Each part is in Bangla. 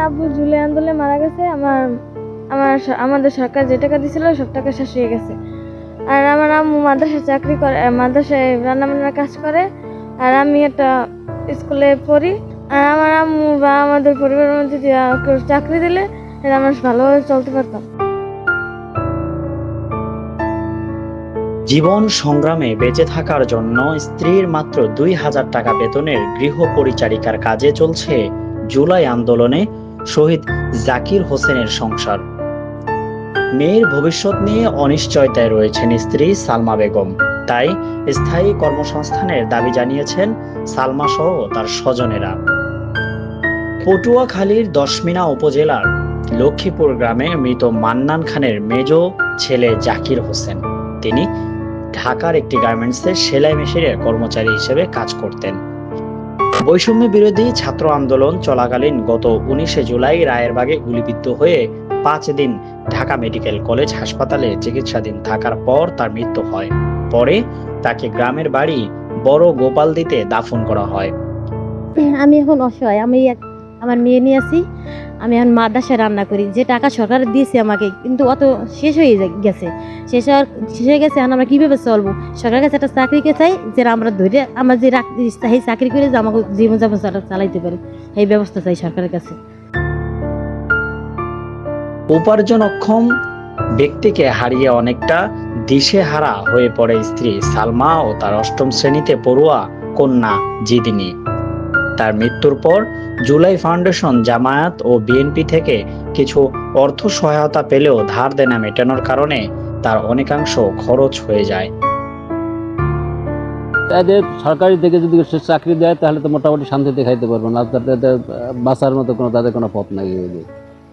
আব্বু জুলাই আন্দোলনে মারা গেছে। আমাদের সরকার যে টাকা দিয়েছিল সব টাকা শেষ হয়ে গেছে। আর আমার আম্মু মাদ্রাসায় চাকরি করে, মাদ্রাসায় রান্নাবান্নার কাজ করে। আর আমি একটা স্কুলে পড়ি। আর আমার আম্মু বা আমাদের পরিবারের মধ্যে কেউ চাকরি দিলে আমরা ভালোভাবে চলতে পারতাম। জীবন সংগ্রামে বেঁচে থাকার জন্য স্ত্রীর মাত্র ২,০০০ টাকা বেতনের গৃহ পরিচারিকার কাজে চলছে জুলাই আন্দোলনে শহীদ জাকির হোসেনের সংসার। মেয়ের ভবিষ্যৎ নিয়ে অনিশ্চয়তায় রয়েছেন স্ত্রী সালমা বেগম। তাই স্থায়ী কর্মসংস্থানের দাবি জানিয়েছেন সালমা সহ তার স্বজনেরা। পটুয়াখালীর দশমিনা উপজেলার লক্ষ্মীপুর গ্রামে মৃত মান্নান খানের মেজ ছেলে জাকির হোসেন। তিনি ঢাকার একটি গার্মেন্টসে সেলাই মেশিনের কর্মচারী হিসেবে কাজ করতেন। বৈষম্য বিরোধী ছাত্র আন্দোলন চলাকালীন গত ১৯ জুলাই রায়েরবাগে গুলিবিদ্ধ হয়ে ৫ দিন ঢাকা মেডিকেল কলেজ হাসপাতালে চিকিৎসাধীন থাকার পর তার মৃত্যু হয়। পরে তাকে গ্রামের বাড়ি বড় গোপালদিতে দাফন করা হয়। আমি এখন অসহায়। আমার মেয়ে নিয়ে আছি। আমি এখন মাদ্রাসায় রান্না করি। যে টাকা সরকার দিয়েছে আমাকে, কিন্তু অত শেষ হয়ে গেছে। শেষ হয়ে গেছে। এখন আমরা কীভাবে চলবো? সরকারের কাছে একটা চাকরিকে চাই, যে আমরা ধরে আমরা যে সেই চাকরি করে যে আমাকে জীবনযাপন চালাইতে পারি, এই ব্যবস্থা চাই সরকারের কাছে। উপার্জনক্ষম ব্যক্তিকে হারিয়ে অনেকটা দিশেহারা হয়ে পড়ে স্ত্রী সালমা ও তার ৮ম শ্রেণীতে পড়ুয়া কন্যা জিদিনী। তার মৃত্যুর পর জুলাই ফাউন্ডেশন, জামায়াত ও বিএনপি থেকে কিছু অর্থ সহায়তা পেলেও ধার দেনা মেটানোর কারণে তার অনেকাংশ খরচ হয়ে যায়। তাদের সরকারি থেকে যদি চাকরি দেয় তাহলে তো মোটামুটি শান্তিতে খাইতে পারবো না। তাদের বাঁচার মতো তাদের কোনো পথ নাই।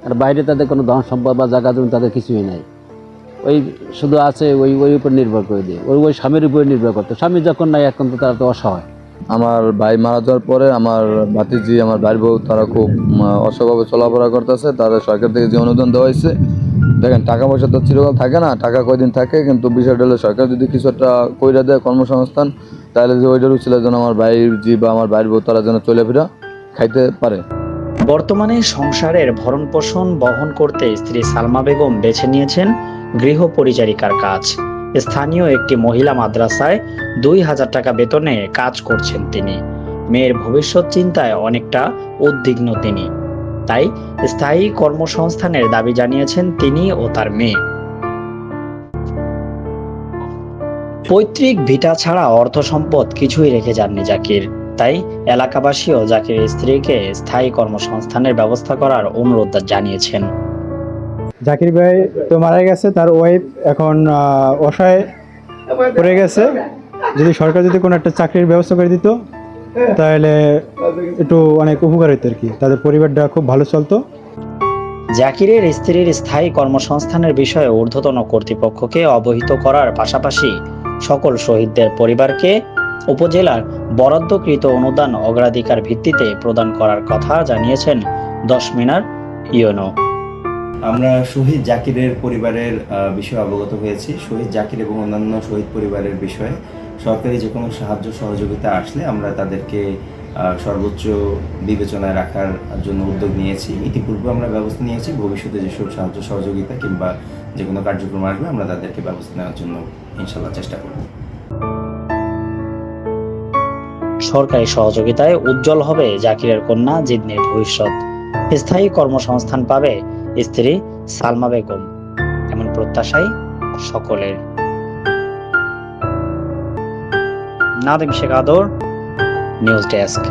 আর বাইরে তাদের কোনো ধন সম্পদ বা জায়গা জমি তাদের কিছুই নাই। ওই শুধু আছে ওই উপর নির্ভর করে দিয়ে, ওই স্বামীর উপরে নির্ভর করতে। স্বামী যখন নাই, এখন তো তারা তো অসহায়। আমার ভাই মারা যাওয়ার পরে আমার ভাতিজি, আমার ভাইয়ের বউ, তারা খুব অসহায়ভাবে চলাফেরা করতেছে। তাদের সরকার থেকে যে অনুদান দেওয়া হয়েছে, দেখেন টাকা পয়সা তো চিরকাল থাকে না, টাকা কয়দিন থাকে, কিন্তু বিষয়টা হলো সরকার যদি কিছু একটা কইরা দেয় কর্মসংস্থান, তাহলে যে ওইটার ছিল যেন আমার ভাইজি বা আমার ভাইয়ের বউ তারা যেন চলে ফিরা খাইতে পারে। বর্তমানে সংসারের ভরণ পোষণ বহন করতে স্ত্রী সালমা বেগম বেছে নিয়েছেন গৃহ পরিচারিকার কাজ। স্থানীয় একটি মহিলা মাদ্রাসায় ২,০০০ টাকা বেতনে কাজ করছেন তিনি। মেয়ের ভবিষ্যৎ চিন্তায় অনেকটা উদ্বিগ্ন তিনি। তাই স্থায়ী কর্মসংস্থানের দাবি জানিয়েছেন তিনি ও তার মেয়ে। পৈতৃক ভিটা ছাড়া অর্থ সম্পদ কিছুই রেখে যাননি জাকির। তাই এলাকাবাসীও জাকিরের স্ত্রীকে স্থায়ী কর্মসংস্থানের ব্যবস্থা করার অনুরোধ জানিয়েছেন। জাকির ভাই তো মারা গেছে, তার ওয়াইফ এখন অসহায় পড়ে গেছে। যদি সরকার যদি কোনো একটা চাকরির ব্যবস্থা করে দিত তাহলে একটু অনেক উপকার হতো আর কি, তাদের পরিবারটা খুব ভালো চলতো। জাকিরের স্ত্রীর স্থায়ী কর্মসংস্থানের বিষয়ে ঊর্ধ্বতন কর্তৃপক্ষকে অবহিত করার পাশাপাশি সকল শহীদদের পরিবারকে উপজেলার বরাদ্দকৃত অনুদান অগ্রাধিকার ভিত্তিতে প্রদান করার কথা জানিয়েছেন দশমিনার ইউনো। আমরা শহীদ জাকিরের পরিবারের বিষয়ে অবগত হয়েছি। শহীদ জাকির এবং অন্যান্য শহীদ পরিবারের বিষয়ে সরকারি যে কোনো সাহায্য সহযোগিতা আসলে আমরা তাদেরকে সর্বোচ্চ বিবেচনায় রাখার জন্য উদ্যোগ নিয়েছি। ইতিপূর্বে আমরা ব্যবস্থা নিয়েছি। ভবিষ্যতে যেসব সাহায্য সহযোগিতা কিংবা যে কোনো কার্যক্রম আসবে আমরা তাদেরকে ব্যবস্থা নেওয়ার জন্য ইনশাল্লাহ চেষ্টা করব। সরকারি সহযোগিতায় উজ্জ্বল হবে জাকিরের কন্যা জিদনির ভবিষ্যৎ। স্থায়ী কর্মসংস্থান পাবে স্ত্রী সালমা বেগম, এমন প্রত্যাশাই সকলের। নাদিম শেখ আদর, নিউজ ডেস্ক।